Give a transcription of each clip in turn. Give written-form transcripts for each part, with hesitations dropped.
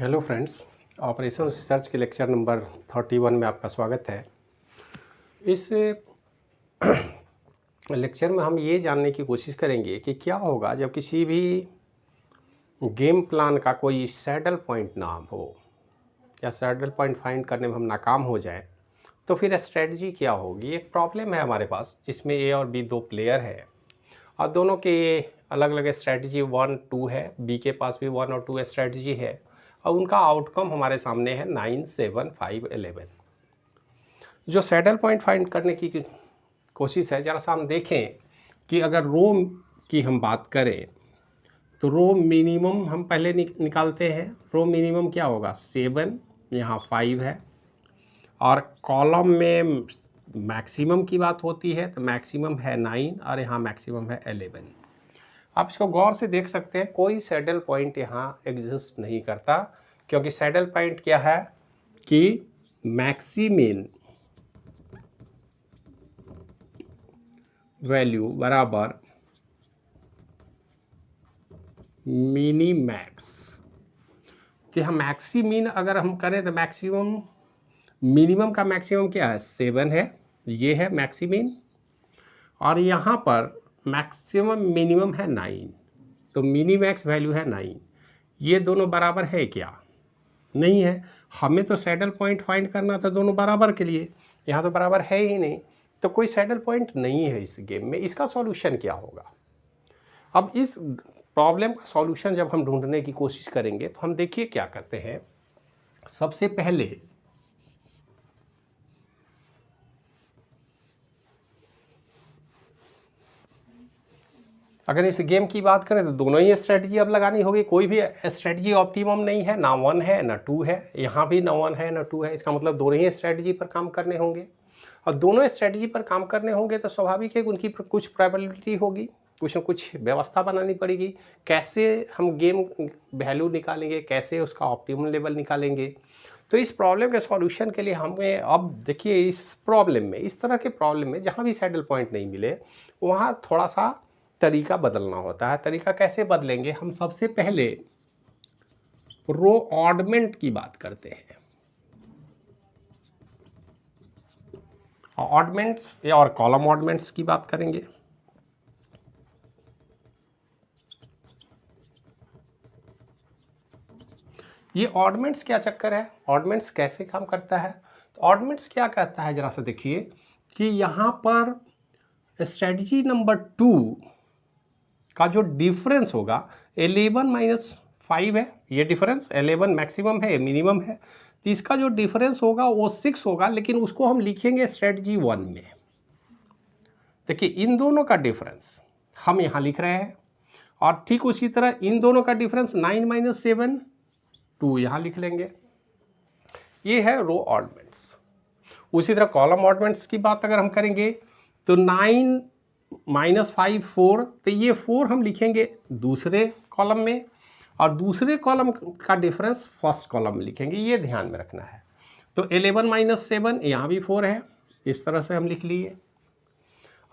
Hello friends, operation research के lecture number 31 में आपका स्वागत है। इस लेक्चर में हम ये जानने की कोशिश करेंगे कि क्या होगा जब किसी भी गेम प्लान का कोई सैडल पॉइंट ना हो या सैडल पॉइंट फाइंड करने में हम नाकाम हो जाएं, तो फिर स्ट्रेटजी क्या होगी। एक प्रॉब्लम है हमारे पास जिसमें ए और बी दो प्लेयर है और दोनों के अलग अलग स्ट्रेटजी 1, 2 है। बी के पास भी 1 और 2 स्ट्रेटजी है और उनका आउटकम हमारे सामने है 9, 7, 5, 11। जो सैडल पॉइंट फाइंड करने की कोशिश है, ज़रा सा हम देखें कि अगर रो की हम बात करें तो रो मिनिमम हम पहले निकालते हैं। रो मिनिमम क्या होगा, 7, यहाँ 5 है और कॉलम में मैक्सिमम की बात होती है तो मैक्सिमम है 9 और यहाँ मैक्सिमम है 11। आप इसको गौर से देख सकते हैं, कोई सैडल पॉइंट यहाँ एग्जिस्ट नहीं करता, क्योंकि सैडल पॉइंट क्या है कि मैक्सिमिन वैल्यू बराबर मिनी मैक्स। जी हाँ, मैक्सिमिन अगर हम करें तो मैक्सिमम मिनिमम का मैक्सिमम क्या है, 7 है, ये है मैक्सिमिन और यहाँ पर मैक्सिमम मिनिमम है 9, तो मिनी मैक्स वैल्यू है 9। ये दोनों बराबर है क्या, नहीं है। हमें तो सैडल पॉइंट फाइंड करना था दोनों बराबर के लिए, यहाँ तो बराबर है ही नहीं, तो कोई सैडल पॉइंट नहीं है इस गेम में। इसका सॉल्यूशन क्या होगा। अब इस प्रॉब्लम का सॉल्यूशन जब हम ढूंढने की कोशिश करेंगे तो हम देखिए क्या करते हैं। सबसे पहले अगर इस गेम की बात करें तो दोनों ही स्ट्रेटजी अब लगानी होगी। कोई भी स्ट्रेटजी ऑप्टिमम नहीं है, ना 1 है ना 2 है, यहाँ भी ना 1 है ना 2 है। इसका मतलब दोनों ही स्ट्रेटजी पर काम करने होंगे और दोनों स्ट्रेटजी पर काम करने होंगे तो स्वाभाविक है कि उनकी कुछ प्रोबेबिलिटी होगी, कुछ न कुछ व्यवस्था बनानी पड़ेगी। कैसे हम गेम वैल्यू निकालेंगे, कैसे उसका ऑप्टिमम लेवल निकालेंगे। तो इस प्रॉब्लम के सॉल्यूशन के लिए हमें अब देखिए, इस प्रॉब्लम में, इस तरह के प्रॉब्लम में जहाँ भी सैडल पॉइंट नहीं मिले वहाँ थोड़ा सा तरीका बदलना होता है। तरीका कैसे बदलेंगे, हम सबसे पहले रो ऑडमेंट की बात करते हैं। ऑडमेंट्स और कॉलम ऑडमेंट्स की बात करेंगे। ये ऑडमेंट्स क्या चक्कर है, ऑडमेंट्स कैसे काम करता है। तो ऑडमेंट्स क्या कहता है, जरा सा देखिए कि यहाँ पर स्ट्रेटजी नंबर 2 का जो डिफरेंस होगा 11 - 5 है। ये डिफरेंस 11 मैक्सिमम है, मिनिमम है, तो इसका जो डिफरेंस होगा वो 6 होगा, लेकिन उसको हम लिखेंगे स्ट्रेटजी 1 में। देखिए, इन दोनों का डिफरेंस हम यहाँ लिख रहे हैं और ठीक उसी तरह इन दोनों का डिफरेंस 9 - 7, 2 यहाँ लिख लेंगे। ये है रो ऑडमेंट्स। उसी तरह कॉलम ऑडमेंट्स की बात अगर हम करेंगे तो 9 - 5 4, तो ये 4 हम लिखेंगे दूसरे कॉलम में और दूसरे कॉलम का डिफरेंस फर्स्ट कॉलम में लिखेंगे, ये ध्यान में रखना है। तो 11 - 7, यहाँ भी 4 है, इस तरह से हम लिख लिए।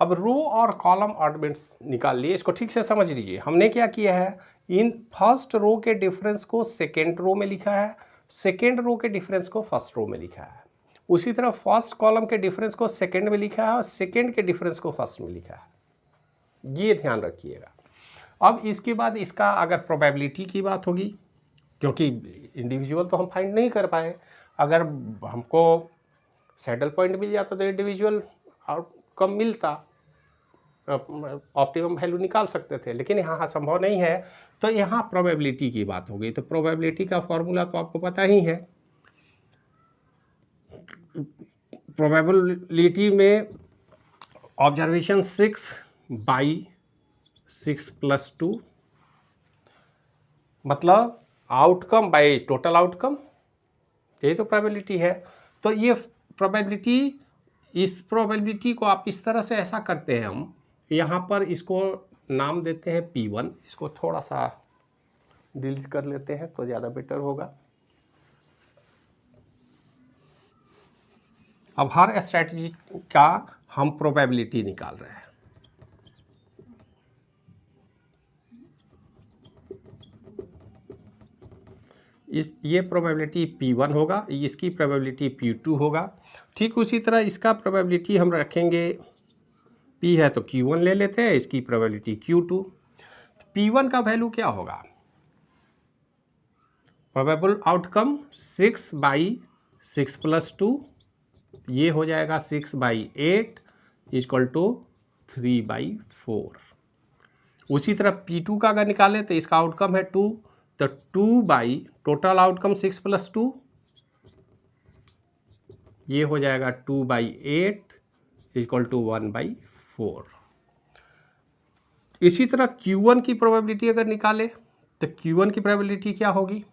अब रो और कॉलम ऑडमेंट्स निकाल लिए, इसको ठीक से समझ लीजिए। हमने क्या किया है, इन फर्स्ट रो के डिफरेंस को सेकेंड रो में लिखा है, सेकेंड रो के डिफरेंस को फर्स्ट रो में लिखा है। उसी तरह फर्स्ट कॉलम के डिफरेंस को सेकेंड में लिखा है और सेकेंड के डिफरेंस को फर्स्ट में लिखा है, ये ध्यान रखिएगा। अब इसके बाद इसका अगर प्रोबेबिलिटी की बात होगी, क्योंकि इंडिविजुअल तो हम फाइंड नहीं कर पाए, अगर हमको सैडल पॉइंट मिल जाता तो इंडिविजुअल आउटकम मिलता, ऑप्टिमम वैल्यू निकाल सकते थे, लेकिन यहाँ संभव नहीं है, तो यहाँ प्रोबेबिलिटी की बात हो गई। तो प्रोबेबिलिटी का फॉर्मूला तो आपको पता ही है। प्रोबेबिलिटी में ऑब्जर्वेशन 6/6 + 2 मतलब आउटकम बाय टोटल आउटकम, यही तो प्रोबेबिलिटी है। तो ये प्रोबेबिलिटी, इस प्रोबेबिलिटी को आप इस तरह से ऐसा करते हैं, हम यहाँ पर इसको नाम देते हैं P1। इसको थोड़ा सा डिलीट कर लेते हैं तो ज़्यादा बेटर होगा। अब हर स्ट्रैटेजी का हम प्रोबेबिलिटी निकाल रहे हैं। इस ये प्रोबेबिलिटी P1 होगा, इसकी प्रोबेबिलिटी P2 होगा। ठीक उसी तरह इसका प्रोबेबिलिटी हम रखेंगे, P है तो Q1 ले लेते हैं, इसकी प्रोबेबिलिटी Q2। P1 का वैल्यू क्या होगा? प्रोबेबल आउटकम 6/6 + 2, ये हो जाएगा 6/8 = 3/4। उसी तरह P2 का अगर निकालें तो इसका आउटकम है 2, तो 2 टोटल आउटकम 6 + 2, ये हो जाएगा 2/8 = 1/4। इसी तरह Q1 की प्रोबेबिलिटी अगर निकालें तो Q1 की प्रोबेबिलिटी क्या होगी?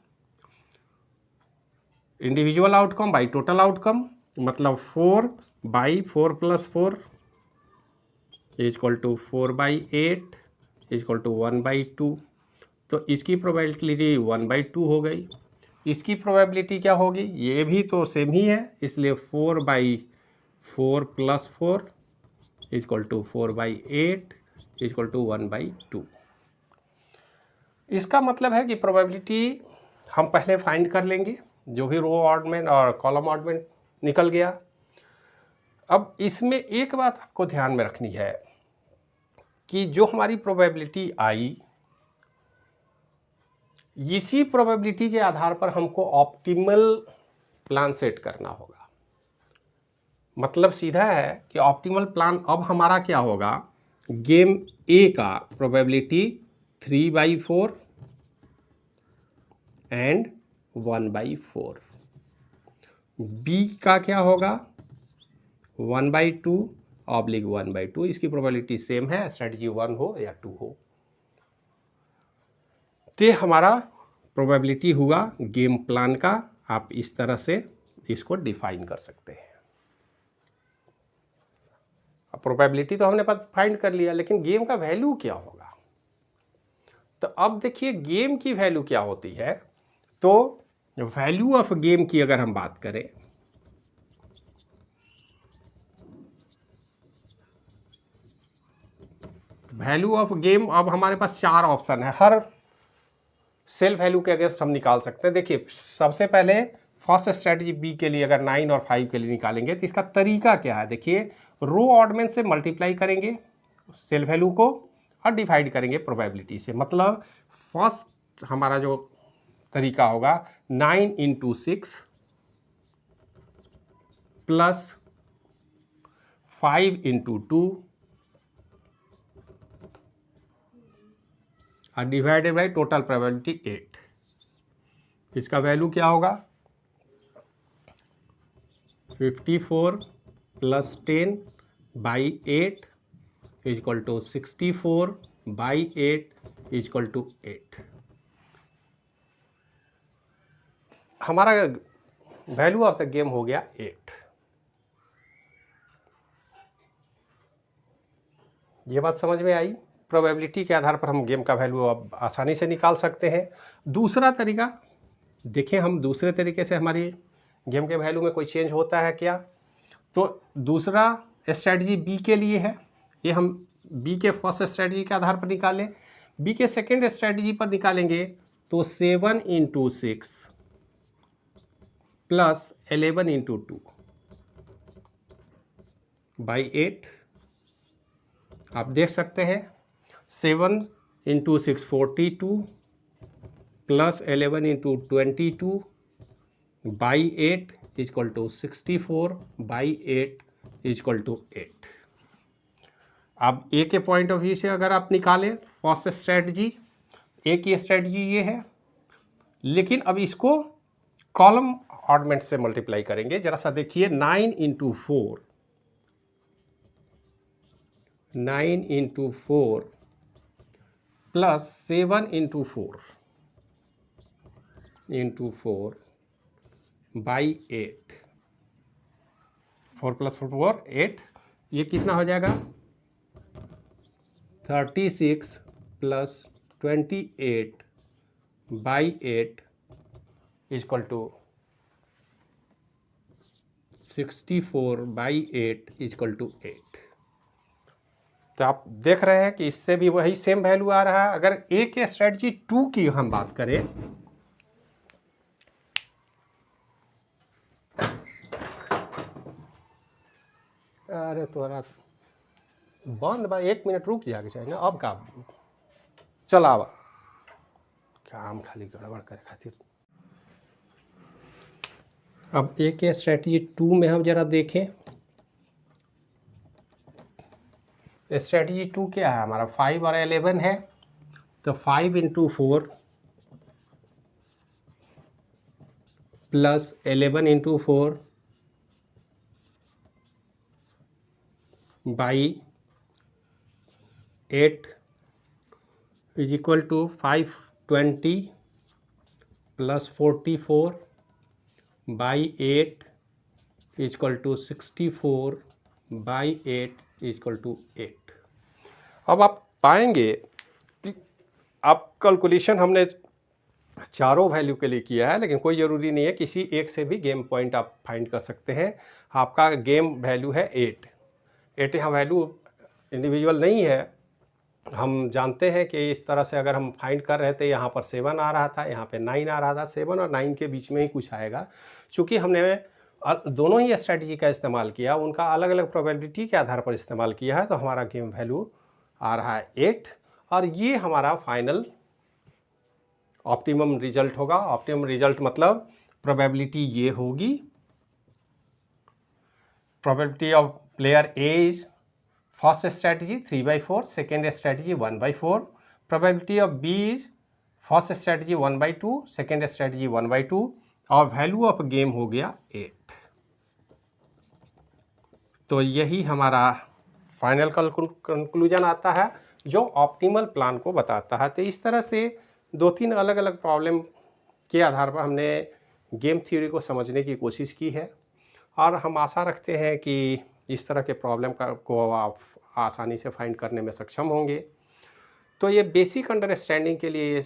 Individual outcome by total outcome, मतलब 4/4 + 4 = 4/8 = 1/2। तो इसकी प्रोबेबिलिटी 1/2 हो गई। इसकी प्रोबेबिलिटी क्या होगी? ये भी तो सेम ही है, इसलिए 4/4 + 4 = 4/8 = 1/2। इसका मतलब है कि प्रोबेबिलिटी हम पहले फाइंड कर लेंगे, जो भी रो ऑडमेंट और कॉलम ऑडमेंट निकल गया। अब इसमें एक बात आपको ध्यान में रखनी है कि जो हमारी प्रोबेबिलिटी आई, इसी प्रोबेबिलिटी के आधार पर हमको ऑप्टिमल प्लान सेट करना होगा। मतलब सीधा है कि ऑप्टिमल प्लान अब हमारा क्या होगा? गेम ए का प्रोबेबिलिटी 3/4 एंड 1/4, बी का क्या होगा? 1/2 / 1/2। इसकी प्रोबेबिलिटी सेम है, स्ट्रेटजी 1 हो या 2 हो। तो हमारा प्रोबेबिलिटी हुआ गेम प्लान का। आप इस तरह से इसको डिफाइन कर सकते हैं। अब प्रोबेबिलिटी तो हमने फाइंड कर लिया, लेकिन गेम का वैल्यू क्या होगा? तो अब देखिए गेम की वैल्यू क्या होती है। तो वैल्यू ऑफ गेम की अगर हम बात करें, वैल्यू ऑफ गेम, अब हमारे पास 4 ऑप्शन है, हर सेल वैल्यू के अगेंस्ट हम निकाल सकते हैं। देखिए सबसे पहले फर्स्ट स्ट्रेटजी बी के लिए अगर 9 और 5 के लिए निकालेंगे तो इसका तरीका क्या है? देखिए रो ऑडमेंट से मल्टीप्लाई करेंगे सेल वैल्यू को और डिवाइड करेंगे प्रोबेबिलिटी से। मतलब फर्स्ट हमारा जो तरीका होगा 9 × 6 + 5 × 2 और डिवाइडेड बाई टोटल प्रोबेबिलिटी 8। इसका वैल्यू क्या होगा? 54 + 10/8 = 64/8 = 8। हमारा वैल्यू ऑफ द गेम हो गया 8। ये बात समझ में आई? प्रोबेबिलिटी के आधार पर हम गेम का वैल्यू अब आसानी से निकाल सकते हैं। दूसरा तरीका देखें, हम दूसरे तरीके से हमारी गेम के वैल्यू में कोई चेंज होता है क्या? तो दूसरा स्ट्रेटजी बी के लिए है, ये हम बी के फर्स्ट स्ट्रेटजी के आधार पर निकालें। बी के सेकेंड स्ट्रेटजी पर निकालेंगे तो 7 × 6 + 11 × 2/8। आप देख सकते हैं 7 × 6 42 + 11 × 22/8 = 64/8 = 8। अब ए के पॉइंट ऑफ व्यू से अगर आप निकालें फर्स्ट स्ट्रेटजी, ए की स्ट्रेटजी ये है, लेकिन अब इसको कॉलम ऑडमेंट से मल्टीप्लाई करेंगे। जरा सा देखिए 9 × 4 + 7 × 4 × 4/8, 4 + 4 8, ये कितना हो जाएगा? 36 + 28/8 = 64/8 = 8। तो आप देख रहे हैं कि इससे भी वही सेम वैल्यू आ रहा है। अगर ए के स्ट्रेटजी 2 की हम बात करें अरे तोरा बंद बा, 1 मिनट रुक जाके चाहिए ना। अब का चल आवा, काम खाली गड़बड़ करे खातिर। अब एक स्ट्रेटजी 2 में हम जरा देखें। स्ट्रेटजी 2 क्या है हमारा, 5 और 11 है, तो 5 × 4 plus 11 × 4 by 8 is equal to 520 plus 44 by 8 is equal to 64 by 8 is equal to 8। अब आप पाएंगे कि आप कैलकुलेशन हमने चारों वैल्यू के लिए किया है, लेकिन कोई ज़रूरी नहीं है, किसी एक से भी गेम पॉइंट आप फाइंड कर सकते हैं। आपका गेम वैल्यू है 8 यहाँ वैल्यू इंडिविजुअल नहीं है। हम जानते हैं कि इस तरह से अगर हम फाइंड कर रहे थे, यहाँ पर 7 आ रहा था, यहाँ पे 9 आ रहा था, 7 और 9 के बीच में ही कुछ आएगा। चूँकि हमने दोनों ही स्ट्रेटजी का इस्तेमाल किया, उनका अलग अलग प्रोबेबिलिटी के आधार पर इस्तेमाल किया है, तो हमारा गेम वैल्यू आ रहा है 8, और ये हमारा फाइनल ऑप्टिमम रिजल्ट होगा। ऑप्टिमम रिजल्ट मतलब प्रोबेबिलिटी ये होगी, probability of player A is first strategy 3/4, second strategy 1/4, probability of B is first strategy 1/2, second strategy 1/2, और वैल्यू ऑफ गेम हो गया 8। तो यही हमारा फाइनल कंक्लूजन आता है जो ऑप्टिमल प्लान को बताता है। तो इस तरह से 2-3 अलग अलग प्रॉब्लम के आधार पर हमने गेम थ्योरी को समझने की कोशिश की है, और हम आशा रखते हैं कि इस तरह के प्रॉब्लम को आप आसानी से फाइंड करने में सक्षम होंगे। तो ये बेसिक अंडरस्टैंडिंग के लिए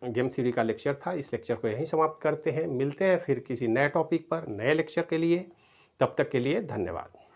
गेम थ्योरी का लेक्चर था। इस लेक्चर को यहीं समाप्त करते हैं। मिलते हैं फिर किसी नए टॉपिक पर नए लेक्चर के लिए। तब तक के लिए धन्यवाद।